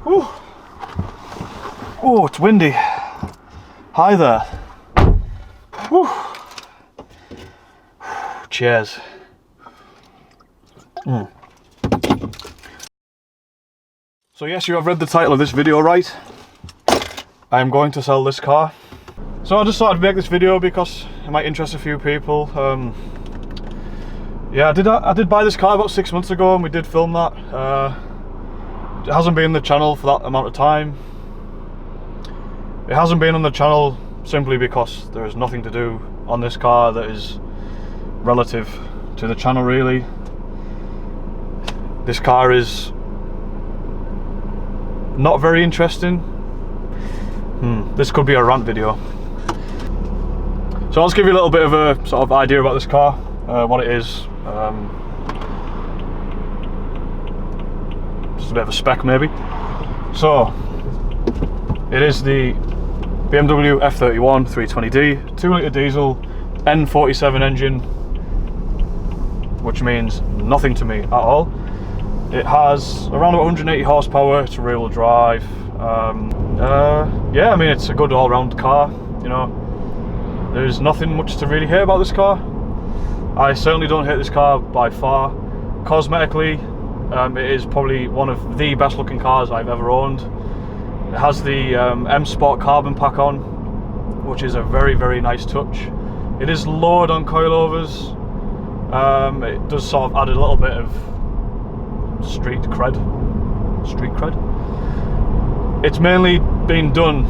Whew. Oh, it's windy. Hi there. Whew. Cheers. So yes, you have read the title of this video right. I am going to sell this car. So I just thought I'd make this video because it might interest a few people. Yeah, I did buy this car about 6 months ago and we did film that. It hasn't been on the channel for that amount of time. It hasn't been on the channel simply because there is nothing to do on this car that is relative to the channel really. This car is not very interesting. This could be a rant video. So I'll just give you a little bit of a sort of idea about this car, what it is. Just a bit of a spec maybe. So it is the BMW F31 320D 2-litre diesel N47 engine, which means nothing to me at all. It has around 180 horsepower. It's rear-wheel drive. Yeah, I mean, it's a good all-round car, you know. There's nothing much to really hate about this car. I certainly don't hate this car by far. Cosmetically, it is probably one of the best looking cars I've ever owned. It has the M Sport carbon pack on, which is a very, very nice touch. It is lowered on coilovers. It does sort of add a little bit of street cred. It's mainly been done,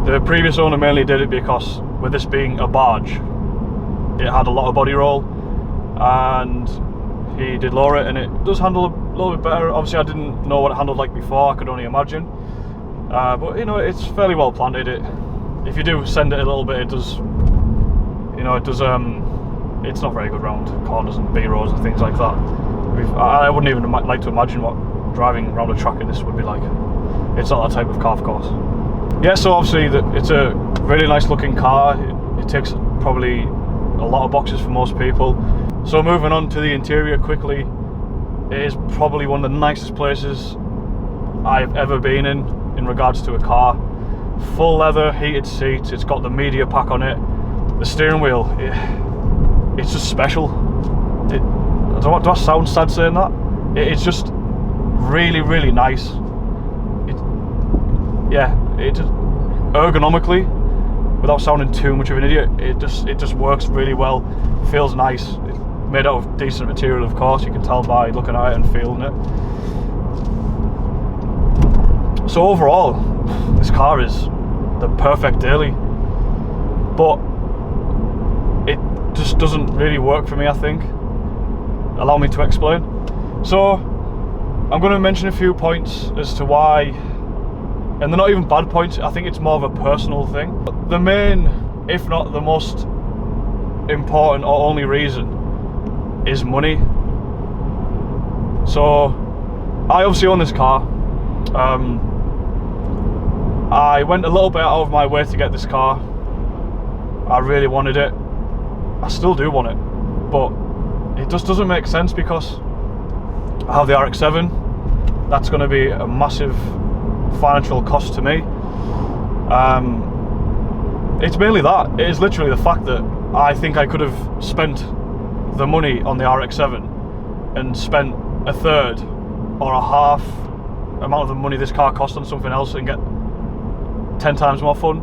the previous owner mainly did it because with this being a barge, it had a lot of body roll and he did lower it and it does handle a little bit better. Obviously I didn't know what it handled like before, I could only imagine. But you know, it's fairly well planted. If you do send it a little bit, it does, you know, it does, it's not very good round corners and B roads and things like that. I wouldn't even like to imagine what driving around a track in this would be like. It's not that type of car, of course. Yeah, so obviously it's a really nice looking car. It ticks probably a lot of boxes for most people. So moving on to the interior quickly, it is probably one of the nicest places I've ever been in regards to a car. Full leather, heated seats, it's got the media pack on it. The steering wheel, it's just special. Do I sound sad saying that? It's just really, really nice. It just ergonomically, without sounding too much of an idiot, it just works really well. Feels nice. It's made out of decent material, of course. You can tell by looking at it and feeling it. So overall, this car is the perfect daily, but it just doesn't really work for me, I think. Allow me to explain. So I'm going to mention a few points as to why, and they're not even bad points. I think it's more of a personal thing. The main, if not the most important or only reason, is money. So I obviously own this car. I went a little bit out of my way to get this car. I really wanted it. I still do want it, but it just doesn't make sense because I have the RX-7. That's going to be a massive financial cost to me. It's mainly that. It is literally the fact that I think I could have spent the money on the RX-7 and spent a third or a half amount of the money this car cost on something else and get 10 times more fun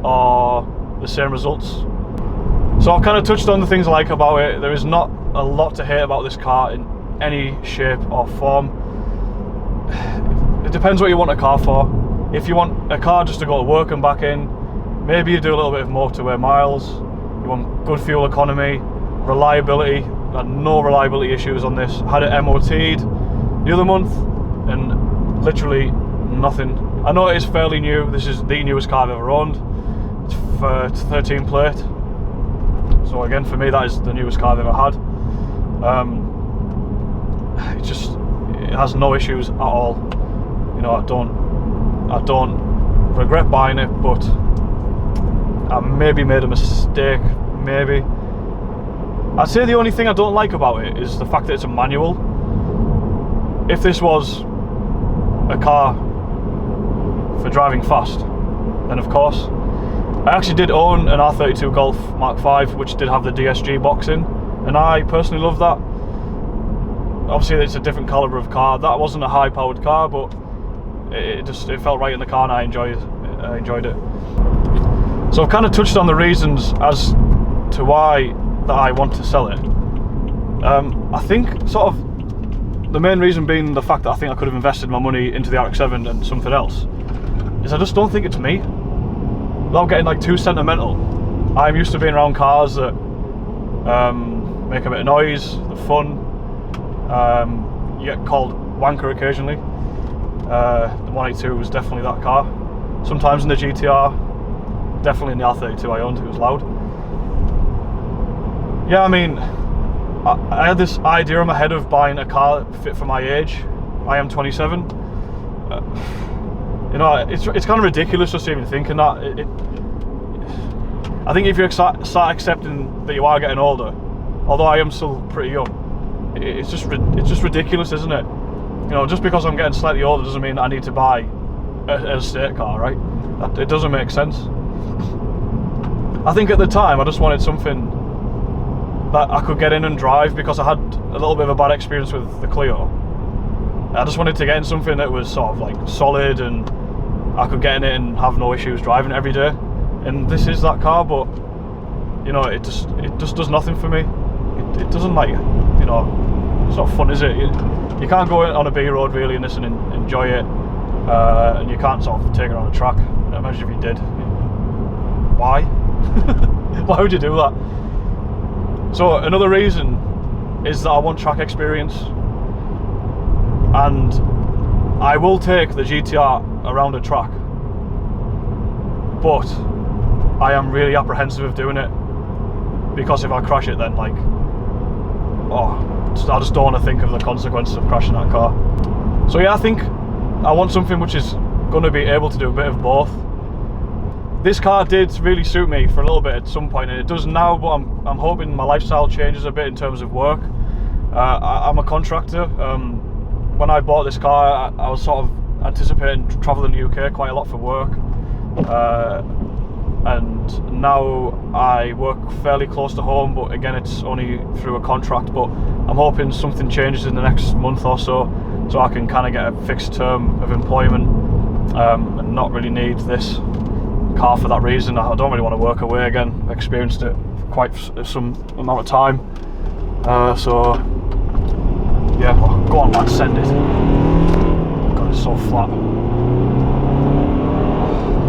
or the same results. So I've kind of touched on the things I like about it. There is not a lot to hate about this car in any shape or form. It depends what you want a car for. If you want a car just to go to work and back in, maybe you do a little bit of motorway miles. You want good fuel economy, reliability. I had no reliability issues on this. Had it MOT'd the other month and literally nothing. I know it is fairly new. This is the newest car I've ever owned. It's 13 plate. So again, for me, that is the newest car I've ever had. It has no issues at all. You know, I don't regret buying it, but I maybe made a mistake, maybe. I'd say the only thing I don't like about it is the fact that it's a manual. If this was a car for driving fast, then of course. I actually did own an R32 Golf Mark V, which did have the DSG box in, and I personally love that. Obviously it's a different caliber of car. That wasn't a high powered car, but it felt right in the car, and I enjoyed it. So I've kind of touched on the reasons as to why that I want to sell it. I think sort of the main reason being the fact that I think I could have invested my money into the RX-7 and something else, is I just don't think it's me. Without getting like too sentimental, I'm used to being around cars that make a bit of noise, they're fun. You get called wanker occasionally. The 182 was definitely that car. Sometimes in the GTR, definitely in the R32 I owned, it was loud. Yeah, I mean, I had this idea in my head of buying a car fit for my age. I am 27. You know, it's kind of ridiculous just even thinking that. I think if you start accepting that you are getting older, although I am still pretty young, it's just ridiculous, isn't it? You know, just because I'm getting slightly older doesn't mean that I need to buy an estate car, right? It doesn't make sense. I think at the time I just wanted something that I could get in and drive, because I had a little bit of a bad experience with the Clio. I just wanted to get in something that was sort of like solid and I could get in it and have no issues driving it every day. And this is that car, but you know, it just does nothing for me. It doesn't, like, you know, it's not fun, is it? You can't go on a B road really in this and enjoy it, and you can't sort of take it on a track. Imagine if you did. Why? Why would you do that? So another reason is that I want track experience, and I will take the GTR around a track, but I am really apprehensive of doing it, because if I crash it, then like, I just don't want to think of the consequences of crashing that car. So yeah, I think I want something which is going to be able to do a bit of both. This car did really suit me for a little bit at some point, and it does now, but I'm hoping my lifestyle changes a bit in terms of work. I'm a contractor. When I bought this car, I was sort of anticipating travelling the UK quite a lot for work, and now I work fairly close to home, but again it's only through a contract. But I'm hoping something changes in the next month or so I can kind of get a fixed term of employment, and not really need this car for that reason. I don't really want to work away again. I experienced it for quite some amount of time, so yeah, well, go on lad, send it. God, it's so flat.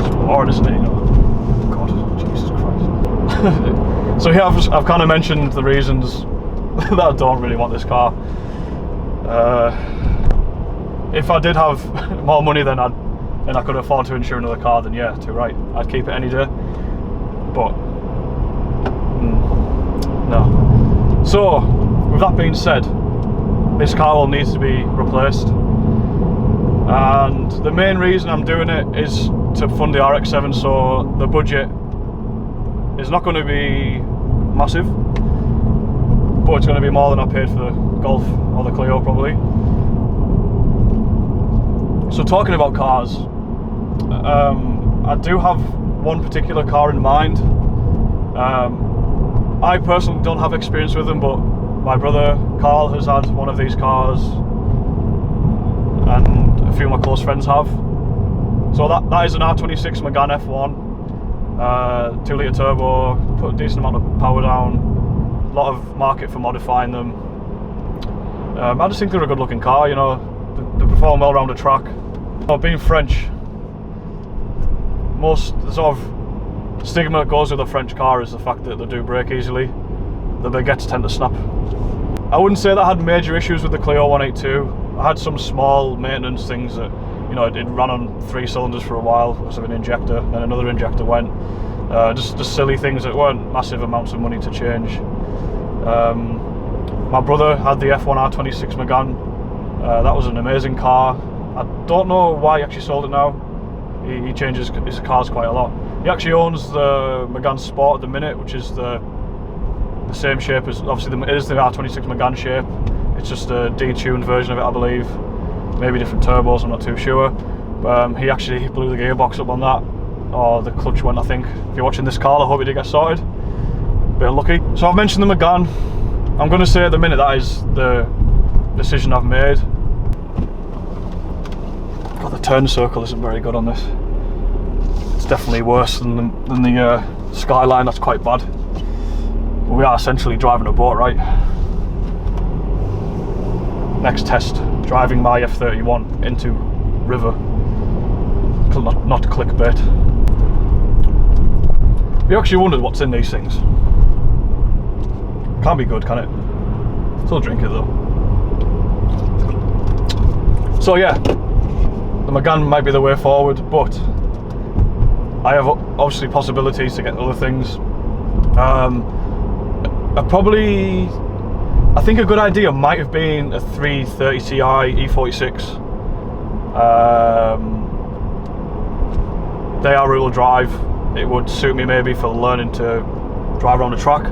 It's boring, isn't it, you know? God, Jesus Christ. So yeah, I've kind of mentioned the reasons that I don't really want this car. If I did have more money and I could afford to insure another car, then yeah, too right, I'd keep it any day. But no. So with that being said, this car will need to be replaced, and the main reason I'm doing it is to fund the RX-7, so the budget is not going to be massive, but it's going to be more than I paid for the Golf or the Clio probably. So talking about cars, I do have one particular car in mind. I personally don't have experience with them, but my brother Carl has had one of these cars, and a few of my close friends have. So that is an R26 Megane F1, 2 litre turbo, put a decent amount of power down, a lot of market for modifying them. I just think they're a good looking car, you know, they perform well around a track. Being French, the sort of stigma that goes with a French car is the fact that they do break easily. The baguettes tend to snap. I wouldn't say that I had major issues with the Clio 182. I had some small maintenance things that, you know, it ran on 3 cylinders for a while because of an injector, then another injector went. Just silly things that weren't massive amounts of money to change. My brother had the F1 R26 Megane. That was an amazing car. I don't know why he actually sold it now. He changes his cars quite a lot. He actually owns the Megane Sport at the minute, which is the the same shape as, obviously it is the R26 Megane shape, it's just a detuned version of it, I believe. Maybe different turbos, I'm not too sure. He actually blew the gearbox up on that, or the clutch went, I think. If you're watching this, Carl, I hope it did get sorted. Bit unlucky. So I've mentioned the Megane. I'm going to say at the minute that is the decision I've made. God, the turn circle isn't very good on this. It's definitely worse than the Skyline, that's quite bad. But we are essentially driving a boat, right? Next test, driving my F31 into river. Not clickbait. You actually wondered what's in these things. Can't be good, can it? Still drink it though. So yeah, the Megane might be the way forward, but I have obviously possibilities to get other things. I think a good idea might have been a 330 Ti E46. They are rear-wheel drive. It would suit me maybe for learning to drive around the track.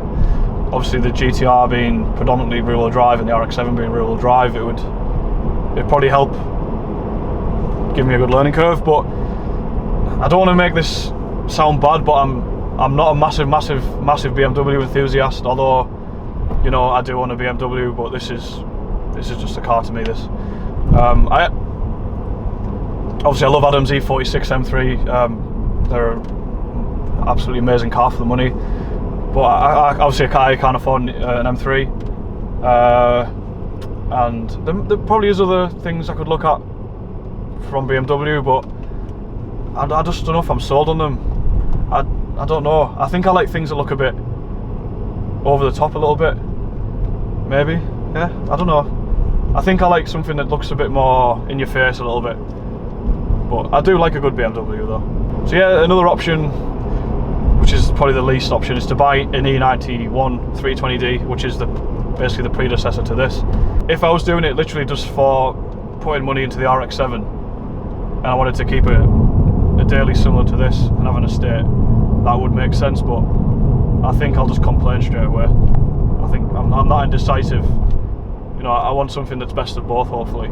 Obviously the GTR being predominantly rear-wheel drive and the RX-7 being rear-wheel drive, it'd probably help give me a good learning curve. But I don't want to make this sound bad, but I'm not a massive BMW enthusiast, although, you know, I do own a BMW, but this is just a car to me, this. Obviously I love Adam's E46 M3, they're an absolutely amazing car for the money, but obviously I can't afford an M3, and there probably is other things I could look at from BMW, but I just don't know if I'm sold on them. I don't know, I think I like things that look a bit over the top a little bit, maybe, yeah, I don't know. I think I like something that looks a bit more in your face a little bit. But I do like a good BMW though. So yeah, another option, which is probably the least option, is to buy an E91 320D, which is basically the predecessor to this. If I was doing it literally just for putting money into the RX-7, and I wanted to keep it a daily similar to this and have an estate, that would make sense, but I think I'll just complain straight away. I think I'm not indecisive. You know, I want something that's best of both, hopefully.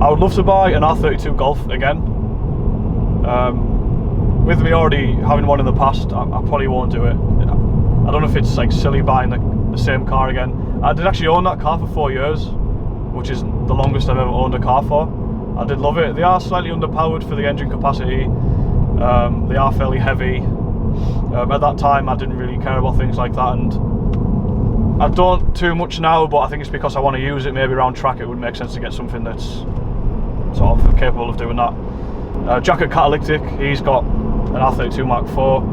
I would love to buy an R32 Golf again. With me already having one in the past, I probably won't do it. I don't know if it's like silly buying the same car again. I did actually own that car for 4 years, which is the longest I've ever owned a car for. I did love it. They are slightly underpowered for the engine capacity. They are fairly heavy. At that time I didn't really care about things like that, and I don't too much now, but I think it's because I want to use it maybe around track. It would make sense to get something that's sort of capable of doing that. Jacket catalytic, he's got an R32 Mark IV.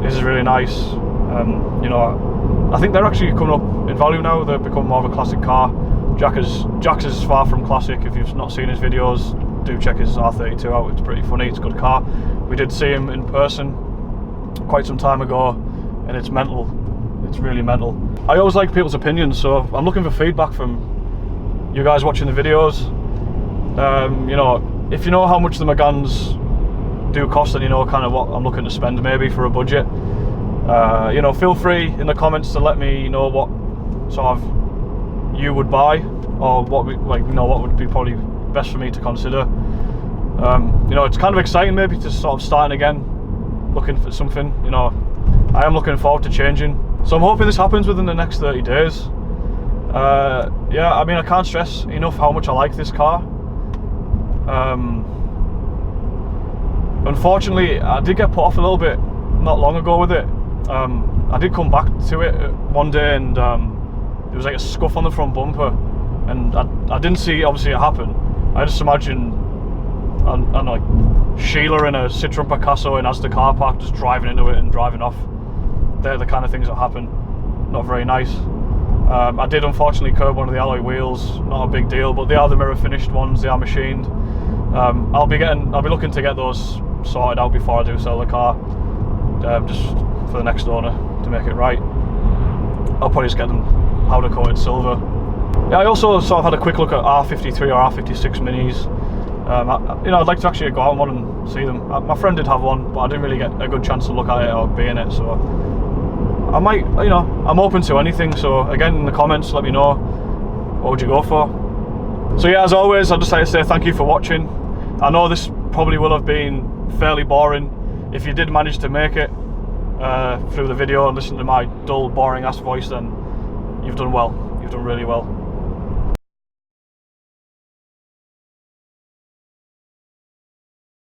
This is really nice. You know, I think they're actually coming up in value now. They've become more of a classic car. Jax is far from classic. If you've not seen his videos, do check his R32 out. It's pretty funny, it's a good car. We did see him in person quite some time ago, and it's mental. It's really mental. I always like people's opinions, so I'm looking for feedback from you guys watching the videos. You know, if you know how much the Meganes do cost, and you know kind of what I'm looking to spend maybe for a budget, you know, feel free in the comments to let me know what sort of you would buy, or what would be probably best for me to consider. You know, it's kind of exciting maybe to sort of starting again, looking for something. You know, I am looking forward to changing, so I'm hoping this happens within the next 30 days. Yeah, I mean, I can't stress enough how much I like this car. Unfortunately, I did get put off a little bit not long ago with it. I did come back to it one day, and there was like a scuff on the front bumper, and I didn't see obviously it happen. I just imagined and like Sheila in a Citroen Picasso in Asda car park just driving into it and driving off. They're the kind of things that happen. Not very nice. I did unfortunately curb one of the alloy wheels. Not a big deal, but they are the mirror finished ones. They are machined. I'll be looking to get those sorted out before I do sell the car, just for the next owner to make it right. I'll probably just get them powder coated silver. Yeah, I also sort of had a quick look at R53 or R56 minis. You know, I'd like to actually go out on one and see them. My friend did have one, but I didn't really get a good chance to look at it or be in it, so I might, you know, I'm open to anything. So again, in the comments, let me know, what would you go for? So yeah, as always, I'd just like to say thank you for watching. I know this probably will have been fairly boring. If you did manage to make it through the video and listen to my dull, boring ass voice, then you've done well. You've done really well.